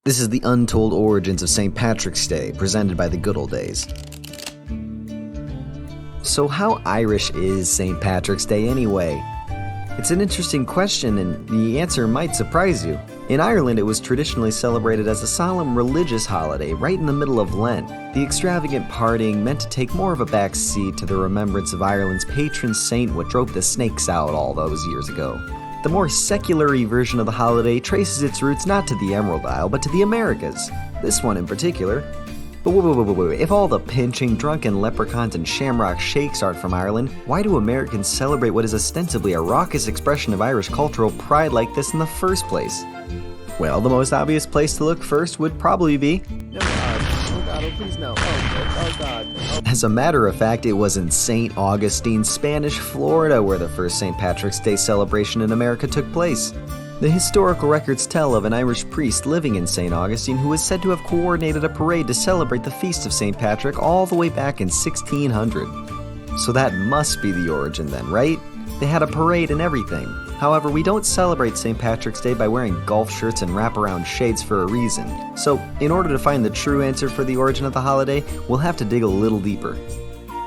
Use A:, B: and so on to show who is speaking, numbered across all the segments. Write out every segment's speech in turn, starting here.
A: This is the untold origins of St. Patrick's Day, presented by TheGoodleDays. So how Irish is St. Patrick's Day anyway? It's an interesting question, and the answer might surprise you. In Ireland, it was traditionally celebrated as a solemn religious holiday right in the middle of Lent. The extravagant partying meant to take more of a back seat to the remembrance of Ireland's patron saint what drove the snakes out all those years ago. The more secular-y version of the holiday traces its roots not to the Emerald Isle, but to the Americas. This one in particular. But wait. If all the pinching, drunken leprechauns and shamrock shakes aren't from Ireland, why do Americans celebrate what is ostensibly a raucous expression of Irish cultural pride like this in the first place? Well, the most obvious place to look first would probably be... please no. Oh God. As a matter of fact, it was in St. Augustine, Spanish Florida, where the first St. Patrick's Day celebration in America took place. The historical records tell of an Irish priest living in St. Augustine who is said to have coordinated a parade to celebrate the feast of St. Patrick all the way back in 1600. So that must be the origin then, right? They had a parade and everything. However, we don't celebrate St. Patrick's Day by wearing golf shirts and wraparound shades for a reason. So, in order to find the true answer for the origin of the holiday, we'll have to dig a little deeper.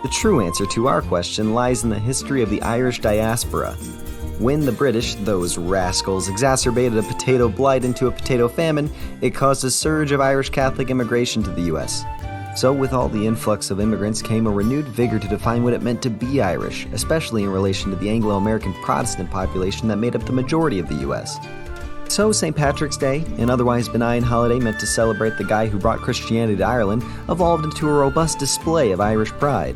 A: The true answer to our question lies in the history of the Irish diaspora. When the British, those rascals, exacerbated a potato blight into a potato famine, it caused a surge of Irish Catholic immigration to the U.S. So with all the influx of immigrants came a renewed vigor to define what it meant to be Irish, especially in relation to the Anglo-American Protestant population that made up the majority of the U.S. So St. Patrick's Day, an otherwise benign holiday meant to celebrate the guy who brought Christianity to Ireland, evolved into a robust display of Irish pride.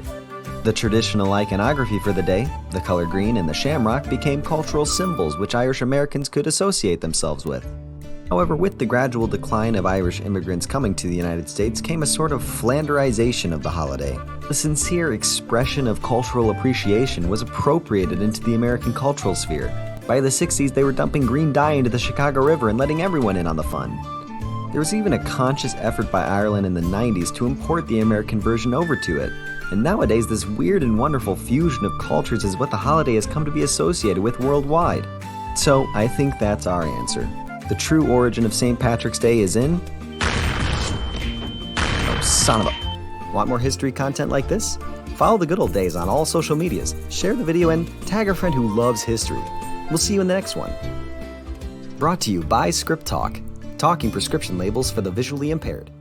A: The traditional iconography for the day, the color green and the shamrock, became cultural symbols which Irish Americans could associate themselves with. However, with the gradual decline of Irish immigrants coming to the United States came a sort of Flanderization of the holiday. A sincere expression of cultural appreciation was appropriated into the American cultural sphere. By the 60s, they were dumping green dye into the Chicago River and letting everyone in on the fun. There was even a conscious effort by Ireland in the 90s to import the American version over to it. And nowadays, this weird and wonderful fusion of cultures is what the holiday has come to be associated with worldwide. So, I think that's our answer. The true origin of St. Patrick's Day is in... Oh, son of a... Want more history content like this? Follow the Goodle Days on all social medias, share the video, and tag a friend who loves history. We'll see you in the next one. Brought to you by ScripTalk, talking prescription labels for the visually impaired.